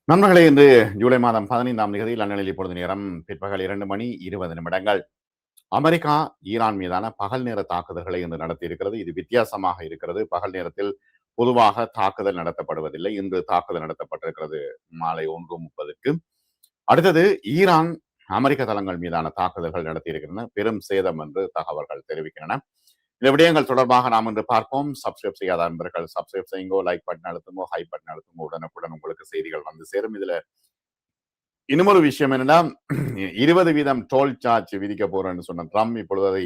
நண்பர்களே, இன்று ஜூலை மாதம் 15ஆம் தேதி லண்டனில் இப்பொழுது நேரம் பிற்பகல் 2:20. அமெரிக்கா ஈரான் மீதான பகல் நேர தாக்குதல்களை இன்று நடத்தியிருக்கிறது. இது வித்தியாசமாக இருக்கிறது. பகல் நேரத்தில் பொதுவாக தாக்குதல் நடத்தப்படுவதில்லை. இன்று தாக்குதல் நடத்தப்பட்டிருக்கிறது மாலை 1:30க்கு. அடுத்தது ஈரான் அமெரிக்க தளங்கள் மீதான தாக்குதல்கள் நடத்தியிருக்கின்றன. பெரும் சேதம் என்று தகவல்கள் தெரிவிக்கின்றன. இந்த விடயங்கள் தொடர்பாக நாம் இன்று பார்ப்போம். சப்ஸ்கிரைப் செய்யாத நண்பர்கள் சப்ஸ்கிரைப் செய்யுங்கோ, லைக் பட்டன் அழுத்துங்கோ, ஹை பட்டன் அழுத்துங்கோ. உடனுக்குடன் உங்களுக்கு செய்திகள் வந்து சேரும். இதுல இன்னொரு விஷயம் என்னன்னா, 20% டோல் சார்ஜ் விதிக்க போறேன்னு சொன்ன ட்ரம்ப் இப்பொழுது அதை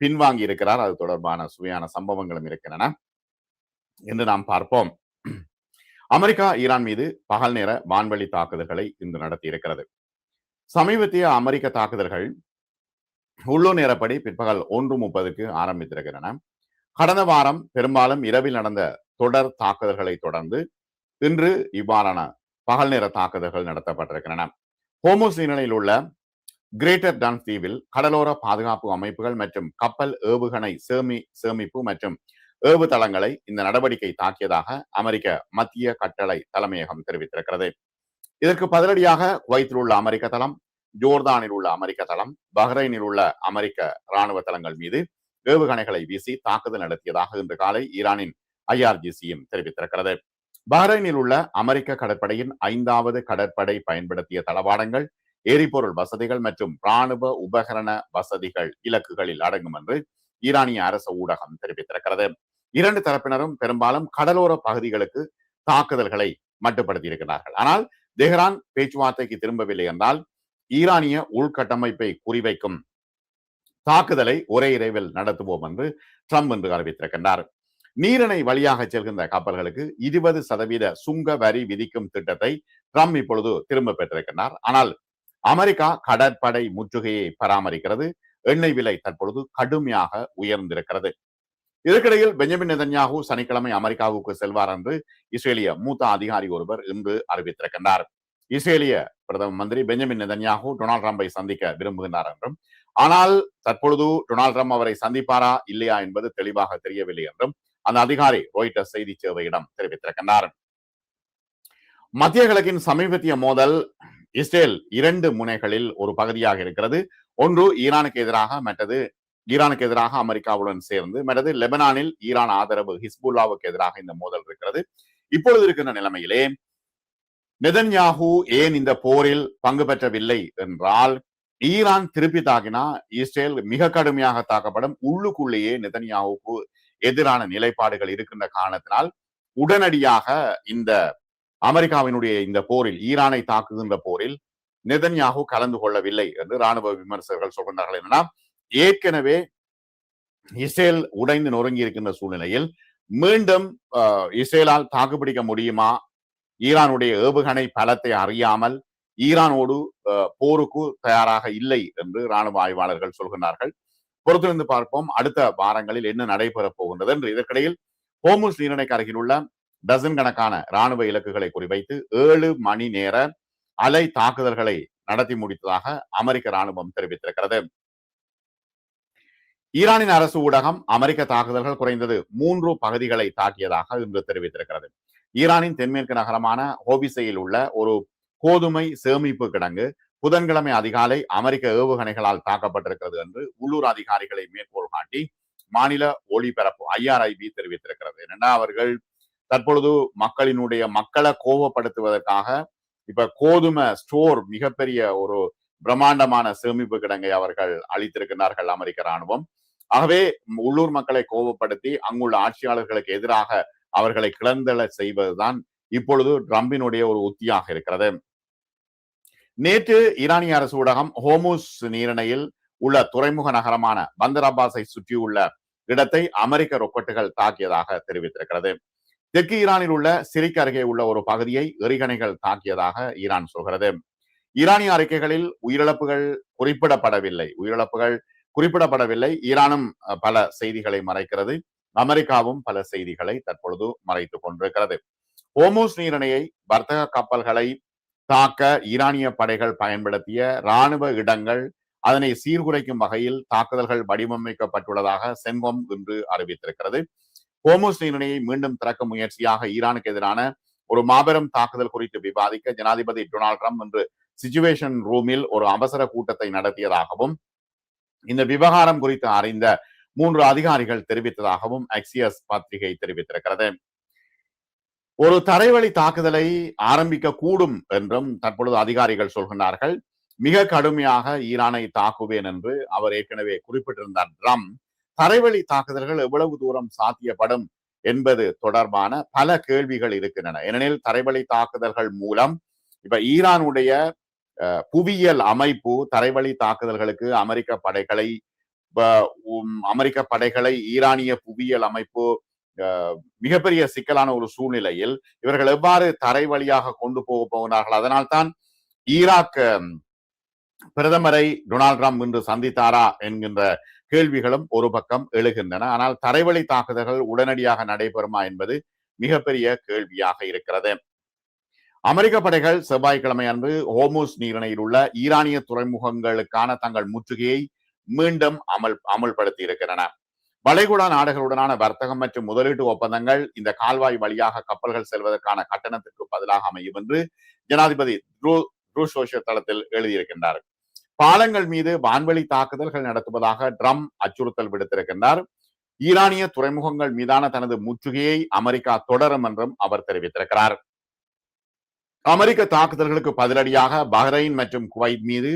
பின்வாங்கி இருக்கிறார். அது தொடர்பான சுவையான சம்பவங்களும் இருக்கின்றன என்று நாம் பார்ப்போம். அமெரிக்கா ஈரான் மீது பகல் நேர வான்வழி தாக்குதல்களை இன்று நடத்தி இருக்கிறது. சமீபத்திய அமெரிக்க தாக்குதல்கள் உள்ளூர் நேரப்படி பிற்பகல் 1:30க்கு ஆரம்பித்திருக்கின்றன. கடந்த வாரம் பெரும்பாலும் இரவில் நடந்த தொடர் தாக்குதல்களை தொடர்ந்து இன்று இவ்வாறான பகல் நேர தாக்குதல்கள் நடத்தப்பட்டிருக்கின்றன. ஹோமோஸ் நீரிணையில் உள்ள கிரேட்டர் டன் தீவில் கடலோர பாதுகாப்பு அமைப்புகள் மற்றும் கப்பல் ஏவுகணை சேமிப்பு மற்றும் ஏவு தளங்களை இந்த நடவடிக்கை தாக்கியதாக அமெரிக்க மத்திய கட்டளை தலைமையகம் தெரிவித்திருக்கிறது. இதற்கு பதிலடியாக குவைத்தில் உள்ள அமெரிக்க தளம், ஜோர்தானில் உள்ள அமெரிக்க தளம், பஹ்ரைனில் உள்ள அமெரிக்க ராணுவ தளங்கள் மீது ஏவுகணைகளை வீசி தாக்குதல் நடத்தியதாக இன்று காலை ஈரானின் IRGCயும் தெரிவித்திருக்கிறது. பஹ்ரைனில் உள்ள அமெரிக்க கடற்படையின் 5வது கடற்படை பயன்படுத்திய தளவாடங்கள், எரிபொருள் வசதிகள் மற்றும் ராணுவ உபகரண வசதிகள் இலக்குகளில் அடங்கும் என்று ஈரானிய அரசு ஊடகம் தெரிவித்திருக்கிறது. இரண்டு தரப்பினரும் பெரும்பாலும் கடலோர பகுதிகளுக்கு தாக்குதல்களை மட்டுப்படுத்தி இருக்கிறார்கள். ஆனால் தெஹ்ரான் பேச்சுவார்த்தைக்கு திரும்பவில்லை என்றால் ஈரானிய உள்கட்டமைப்பை குறிவைக்கும் தாக்குதலை ஒரே இரவில் நடத்துவோம் என்று ட்ரம்ப் இன்று அறிவித்திருக்கின்றார். நீரிணை வழியாக செல்கின்ற கப்பல்களுக்கு 20% சுங்க வரி விதிக்கும் திட்டத்தை ட்ரம்ப் இப்பொழுது திரும்ப பெற்றிருக்கிறார். ஆனால் அமெரிக்கா கடற்படை முற்றுகையை பராமரிக்கிறது. எண்ணெய் விலை தற்பொழுது கடுமையாக உயர்ந்திருக்கிறது. இதற்கிடையில் பெஞ்சமின் நெதன்யாகு சனிக்கிழமை அமெரிக்காவுக்கு செல்வார் என்று இஸ்ரேலிய மூத்த அதிகாரி ஒருவர் இன்று அறிவித்திருக்கின்றார். இஸ்ரேலிய பிரதம மந்திரி பெஞ்சமின் நெதன்யாகு டொனால்டு ட்ரம்பை சந்திக்க விரும்புகின்றார் என்றும், ஆனால் தற்பொழுது டொனால்டு ட்ரம்ப் அவரை சந்திப்பாரா இல்லையா என்பது தெளிவாக தெரியவில்லை என்றும் அந்த அதிகாரி ராய்ட்டர்ஸ் செய்தி சேவையிடம் தெரிவித்திருக்கின்றார். மத்திய கிழக்கின் சமீபத்திய மோதல் இஸ்ரேல் 2 முனைகளில் ஒரு பகுதியாக இருக்கிறது. ஒன்று ஈரானுக்கு எதிராக, மற்றது ஈரானுக்கு எதிராக அமெரிக்காவுடன் சேர்ந்து, மற்றது லெபனானில் ஈரான் ஆதரவு ஹிஸ்புல்லாவுக்கு எதிராக இந்த மோதல் இருக்கிறது. இப்பொழுது இருக்கின்ற நிலைமையிலே நெதன்யாகு ஏன் இந்த போரில் பங்கு பெற்றவில்லை என்றால், ஈரான் திருப்பி தாக்கினா இஸ்ரேல் மிக கடுமையாக தாக்கப்படும். உள்ளுக்குள்ளேயே நெதன்யாகுக்கு எதிரான நிலைப்பாடுகள் இருக்கின்ற காரணத்தினால் உடனடியாக இந்த அமெரிக்காவினுடைய இந்த போரில், ஈரானை தாக்குகின்ற போரில் நெதன்யாகு கலந்து கொள்ளவில்லை என்று ராணுவ விமர்சகர்கள் சொல்கின்றார்கள். என்னன்னா, ஏற்கனவே இஸ்ரேல் உடைந்து நொறுங்கி இருக்கின்ற சூழ்நிலையில் மீண்டும் இஸ்ரேலால் தாக்குப்பிடிக்க முடியுமா? ஈரானுடைய ஏவுகணை பலத்தை அறியாமல் ஈரானோடு போருக்கு தயாராக இல்லை என்று ராணுவ ஆய்வாளர்கள் சொல்கின்றார்கள். பொறுத்திருந்து பார்ப்போம் அடுத்த வாரங்களில் என்ன நடைபெறப் போகின்றது என்று. இதற்கிடையில் ஹோர்முஸ் நீரிணைக்கு அருகில் உள்ள டசன் கணக்கான ராணுவ இலக்குகளை குறிவைத்து 7 மணி நேர அலை தாக்குதல்களை நடத்தி முடித்ததாக அமெரிக்க ராணுவம் தெரிவித்திருக்கிறது. ஈரானின் அரசு ஊடகம் அமெரிக்க தாக்குதல்கள் குறைந்தது 3 பகுதிகளை தாக்கியதாக இன்று தெரிவித்திருக்கிறது. ஈரானின் தென்மேற்கு நகரமான ஹோபிசையில் உள்ள ஒரு கோதுமை சேமிப்பு கிடங்கு புதன்கிழமை அதிகாலை அமெரிக்க ஏவுகணைகளால் தாக்கப்பட்டிருக்கிறது என்று உள்ளூர் அதிகாரிகளை மேற்கோள் காட்டி மாநில ஒளிபரப்பு IRIB தெரிவித்திருக்கிறது. என்னன்னா, அவர்கள் தற்பொழுது மக்களை கோபப்படுத்துவதற்காக இப்ப கோதுமை ஸ்டோர், மிகப்பெரிய ஒரு பிரம்மாண்டமான சேமிப்பு கிடங்கை அவர்கள் அளித்திருக்கிறார்கள் அமெரிக்க ராணுவம். ஆகவே உள்ளூர் மக்களை கோபப்படுத்தி அங்குள்ள ஆட்சியாளர்களுக்கு எதிராக அவர்களை கிளந்தள செய்வதுதான் இப்பொழுது ட்ரம்பினுடைய ஒரு உத்தியாக இருக்கிறது. நேற்று ஈரானிய அரசு ஊடகம் ஹோர்முஸ் நீரிணையில் உள்ள துறைமுக நகரமான பந்தர் அப்பாஸை சுற்றியுள்ள இடத்தை அமெரிக்க ரொக்கெட்டுகள் தாக்கியதாக தெரிவித்திருக்கிறது. தெற்கு ஈரானில் உள்ள சிரிக் அருகே உள்ள ஒரு பகுதியை எறிகணைகள் தாக்கியதாக ஈரான் சொல்கிறது. ஈரானிய அறிக்கைகளில் உயிரிழப்புகள் குறிப்பிடப்படவில்லை. ஈரானும் பல செய்திகளை மறைக்கிறது. அமெரிக்காவும் பல செய்திகளை தற்பொழுது மறைத்துக் கொண்டிருக்கிறது. ஹோர்முஸ் நீரிணையை வர்த்தக கப்பல்களை தாக்க ஈரானிய படைகள் பயன்படுத்திய ராணுவ இடங்கள், அதனை சீர்குலைக்கும் வகையில் தாக்குதல்கள் வடிவமைக்கப்பட்டுள்ளதாக சென்கோம் இன்று அறிவித்திருக்கிறது. ஹோர்முஸ் நீரிணையை மீண்டும் திறக்கும் முயற்சியாக ஈரானுக்கு எதிரான ஒரு மாபெரும் தாக்குதல் குறித்து விவாதிக்க ஜனாதிபதி டொனால்ட் ட்ரம்ப் இன்று சிச்சுவேஷன் ரூமில் ஒரு அவசர கூட்டத்தை நடத்தியதாகவும் இந்த விவகாரம் குறித்து அறிந்த 3 அதிகாரிகள் தெரிவித்ததாகவும் அக்சியஸ் பத்திரிகை தெரிவித்திருக்கிறது. ஒரு தரைவழி தாக்குதலை ஆரம்பிக்க கூடும் என்றும் தற்பொழுது அதிகாரிகள் சொல்கின்றார்கள். மிக கடுமையாக ஈரானை தாக்குவேன் என்று அவர் ஏற்கனவே குறிப்பிட்டிருந்தார். ட்ரம்ப் தரைவழி தாக்குதல்கள் எவ்வளவு தூரம் சாத்தியப்படும் என்பது தொடர்பான பல கேள்விகள் இருக்கின்றன. ஏனெனில் தரைவழி தாக்குதல்கள் மூலம் இப்ப ஈரானுடைய புவியியல் அமைப்பு தரைவழி தாக்குதல்களுக்கு அமெரிக்க படைகளை ஈரானிய புவியியல் அமைப்பு மிகப்பெரிய சிக்கலான ஒரு சூழ்நிலையில் இவர்கள் எவ்வாறு தரை வழியாக கொண்டு போக போகிறார்கள். அதனால்தான் ஈராக் பிரதமரை டொனால்ட் ட்ரம்ப் இன்று சந்தித்தாரா என்கின்ற கேள்விகளும் ஒரு பக்கம் எழுகின்றன. ஆனால் தரைவழி தாக்குதல்கள் உடனடியாக நடைபெறுமா என்பது மிகப்பெரிய கேள்வியாக இருக்கிறது. அமெரிக்க படைகள் செவ்வாய்க்கிழமை அன்று ஹோர்முஸ் நீரிணையில் உள்ள ஈரானிய துறைமுகங்களுக்கான தங்கள் முற்றுகையை மீண்டும் அமல்படுத்தி இருக்கின்றன. வளைகுடா நாடுகளுடனான வர்த்தகம் மற்றும் முதலீட்டு ஒப்பந்தங்கள் இந்த கால்வாய் வழியாக கப்பல்கள் செல்வதற்கான கட்டணத்திற்கு பதிலாக அமையும் என்று ஜனாதிபதி ட்ரூத் தளத்தில் எழுதியிருக்கின்றார். பாலங்கள் மீது வான்வெளி தாக்குதல்கள் நடத்துவதாக ட்ரம்ப் அச்சுறுத்தல் விடுத்திருக்கின்றார். ஈரானிய துறைமுகங்கள் மீதான தனது முற்றுகையை அமெரிக்கா தொடரும் என்றும் அவர் தெரிவித்திருக்கிறார். அமெரிக்க தாக்குதல்களுக்கு பதிலடியாக பஹ்ரைன் மற்றும் குவைத் மீது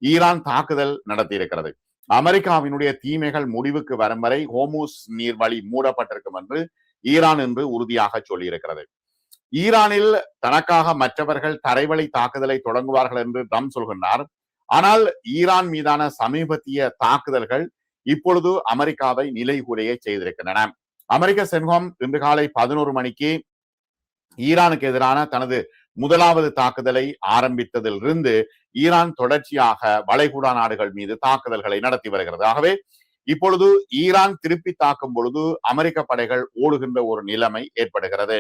ஈரான் தாக்குதல் நடத்தியிருக்கிறது. அமெரிக்காவினுடைய தீமைகள் முடிவுக்கு வரும் வரை ஹோர்முஸ் நீர்வழி மூடப்பட்டிருக்கும் என்று ஈரான் என்று உறுதியாக சொல்லியிருக்கிறது. ஈரானில் தனக்காக மற்றவர்கள் தரைவழி தாக்குதலை தொடங்குவார்கள் என்று ட்ரம்ப் சொல்கின்றார். ஆனால் ஈரான் மீதான சமீபத்திய தாக்குதல்கள் இப்பொழுது அமெரிக்காவை நிலைகுலைய செய்திருக்கின்றன. அமெரிக்க சென்ஹாம் இன்று காலை 11 மணிக்கு ஈரானுக்கு எதிரான தனது முதலாவது தாக்குதலை ஆரம்பித்ததிலிருந்து ஈரான் தொடர்ச்சியாக வளைகுடா நாடுகள் மீது தாக்குதல்களை நடத்தி வருகிறது. ஆகவே இப்பொழுது ஈரான் திருப்பி தாக்கும் பொழுது அமெரிக்க படைகள் ஓடுகின்ற ஒரு நிலைமை ஏற்படுகிறது.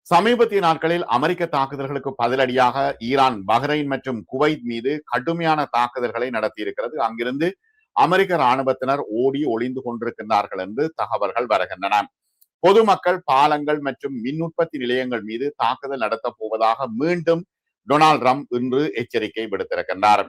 சமீபத்திய நாட்களில் அமெரிக்க தாக்குதல்களுக்கு பதிலடியாக ஈரான் பஹ்ரைன் மற்றும் குவைத் மீது கடுமையான தாக்குதல்களை நடத்தியிருக்கிறது. அங்கிருந்து அமெரிக்க இராணுவத்தினர் ஓடி ஒளிந்து கொண்டிருக்கின்றார்கள் என்று தகவல்கள் வருகின்றன. பொதுமக்கள் பாலங்கள் மற்றும் மின் உற்பத்தி நிலையங்கள் மீது தாக்குதல் நடத்தப் போவதாக மீண்டும் டொனால்ட் ட்ரம்ப் இன்று எச்சரிக்கை விடுத்திருக்கின்றார்.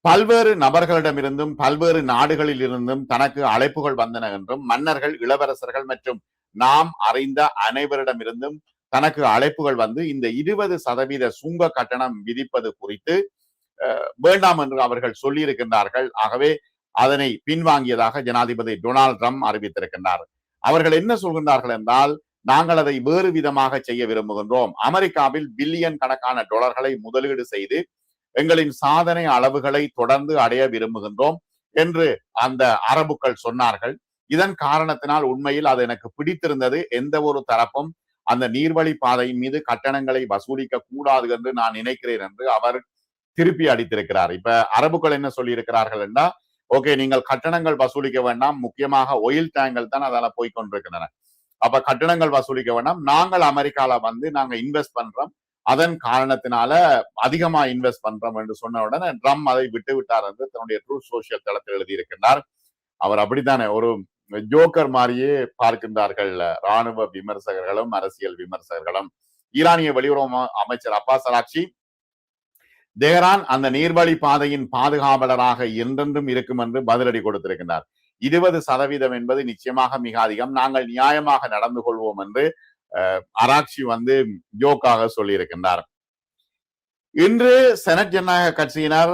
பல்வேறு நபர்களிடமிருந்தும் பல்வேறு நாடுகளில் இருந்தும் தனக்கு அழைப்புகள் வந்தன என்றும் மன்னர்கள், இளவரசர்கள் மற்றும் நாம் அறிந்த அனைவரிடமிருந்தும் தனக்கு அழைப்புகள் வந்து இந்த 20% சுங்க கட்டணம் விதிப்பது குறித்து வேண்டாம் என்று அவர்கள் சொல்லியிருக்கின்றார்கள். ஆகவே அதனை பின்வாங்கியதாக ஜனாதிபதி டொனால்ட் ட்ரம்ப் அறிவித்திருக்கின்றார். அவர்கள் என்ன சொல்கின்றார்கள் என்றால், நாங்கள் அதை வேறு விதமாக செய்ய விரும்புகின்றோம். அமெரிக்காவில் பில்லியன் கணக்கான டாலர்களை முதலீடு செய்து எங்களின் சாதனை அளவுகளை தொடர்ந்து அடைய விரும்புகின்றோம் என்று அந்த அரபுக்கள் சொன்னார்கள். இதன் காரணத்தினால் உண்மையில் அது எனக்கு பிடித்திருந்தது. எந்த ஒரு தரப்பும் அந்த நீர்வழி பாதையின் மீது கட்டணங்களை வசூலிக்க கூடாது என்று நான் நினைக்கிறேன் என்று அவர் திருப்பி அடித்திருக்கிறார். இப்ப அரபுக்கள் என்ன சொல்லி இருக்கிறார்கள் என்றால், ஓகே, நீங்கள் கட்டணங்கள் வசூலிக்க வேண்டாம், முக்கியமாக ஆயில் டேங்கல் தான் அதெல்லாம் போய்கொண்டிருக்கின்றன, அப்ப கட்டணங்கள் வசூலிக்க வேண்டாம், நாங்கள் அமெரிக்கால வந்து நாங்க இன்வெஸ்ட் பண்றோம், அதன் காரணத்தினால அதிகமா இன்வெஸ்ட் பண்றோம் என்று சொன்ன உடனே ட்ரம்ப் அதை விட்டு விட்டார் என்று தன்னுடைய ட்ரூத் சோஷியல் தளத்தில் எழுதியிருக்கின்றார். அவர் அப்படித்தானே ஒரு ஜோக்கர் மாதிரியே பார்க்கின்றார்கள் ராணுவ விமர்சகர்களும் அரசியல் விமர்சகர்களும். ஈரானிய வெளியுறவு அமைச்சர் அப்பாஸ் அராக்சி தெஹ்ரான் அந்த நீர்வழி பாதையின் பாதுகாவலராக என்றென்றும் இருக்கும் என்று பதிலடி கொடுத்திருக்கின்றார். 20% என்பது நிச்சயமாக மிக அதிகம், நாங்கள் நியாயமாக நடந்து கொள்வோம் என்று அராக்சி வந்து ஜோக்காக சொல்லியிருக்கின்றார். இன்று செனட் ஜனநாயக கட்சியினர்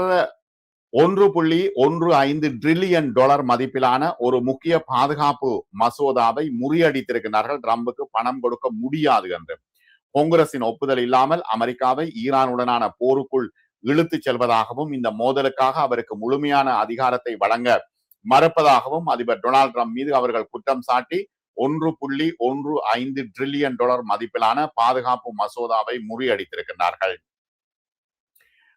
$1.15 டிரில்லியன் மதிப்பிலான ஒரு முக்கிய பாதுகாப்பு மசோதாவை முறியடித்திருக்கிறார்கள். ட்ரம்புக்கு பணம் கொடுக்க முடியாது என்று. காங்கிரசின் ஒப்புதல் இல்லாமல் அமெரிக்காவை ஈரானுடனான போருக்குள் இழுத்து செல்வதாகவும் இந்த மோதலுக்காக அவருக்கு முழுமையான அதிகாரத்தை வழங்க மறுப்பதாகவும் அதிபர் டொனால்ட் ட்ரம்ப் மீது அவர்கள் குற்றம் சாட்டி $1.15 டிரில்லியன் மதிப்பிலான பாதுகாப்பு மசோதாவை முறியடித்திருக்கிறார்கள்.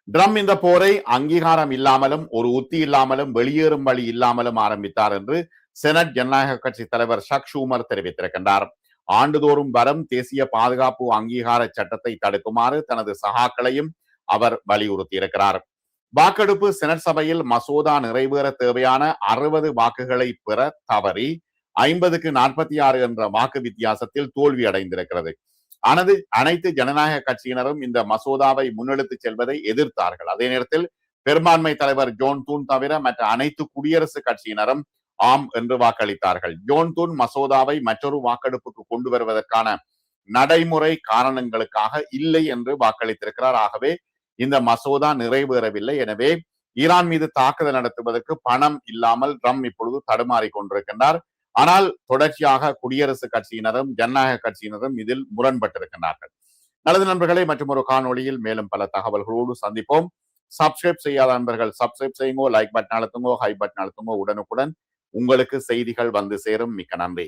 ட்ரம்ப் இந்த போரை அங்கீகாரம் இல்லாமலும் ஒரு உத்தி இல்லாமலும் வெளியேறும் வழி இல்லாமலும் ஆரம்பித்தார் என்று செனட் ஜனநாயக கட்சி தலைவர் ஷக் ஷூமர் தெரிவித்திருக்கின்றார். ஆண்டுதோறும் வரும் தேசிய பாதுகாப்பு அங்கீகார சட்டத்தை தடுக்குமாறு தனது சகாக்களையும் அவர் வலியுறுத்தி இருக்கிறார். வாக்கெடுப்பு செனட் சபையில் மசோதா நிறைவேற தேவையான 60 வாக்குகளை பெற தவறி 50க்கு 46 என்ற வாக்கு வித்தியாசத்தில் தோல்வி அடைந்திருக்கிறது. அனைத்து ஜனநாயக கட்சியினரும் இந்த மசோதாவை முன்னெடுத்துச் செல்வதை எதிர்த்தார்கள். அதே நேரத்தில் பெரும்பான்மை தலைவர் ஜோன் தூன் தவிர மற்ற அனைத்து குடியரசுக் கட்சியினரும் ஆம் என்று வாக்களித்தார்கள். ஜோன் தூன் மசோதாவை மற்றொரு வாக்கெடுப்புக்கு கொண்டு வருவதற்கான நடைமுறை காரணங்களுக்காக இல்லை என்று வாக்களித்திருக்கிறார். ஆகவே இந்த மசோதா நிறைவேறவில்லை. எனவே ஈரான் மீது தாக்குதல் நடத்துவதற்கு பணம் இல்லாமல் ட்ரம்ப் இப்பொழுது தடுமாறி கொண்டிருக்கின்றார். ஆனால் தொடர்ச்சியாக குடியரசுக் கட்சியினரும் ஜனநாயக கட்சியினரும் இதில் முரண்பட்டிருக்கின்றார்கள். நல்லது நண்பர்களே, மற்றும் ஒரு காணொளியில் மேலும் பல தகவல்களோடு சந்திப்போம். சப்ஸ்கிரைப் செய்யாத நண்பர்கள் சப்ஸ்கிரைப் செய்யுங்கோ, லைக் பட்டன் அழுத்துங்கோ, ஹை பட்டன் அழுத்துங்கோ. உடனுக்குடன் உங்களுக்கு செய்திகள் வந்து சேரும். மிக்க நன்றி.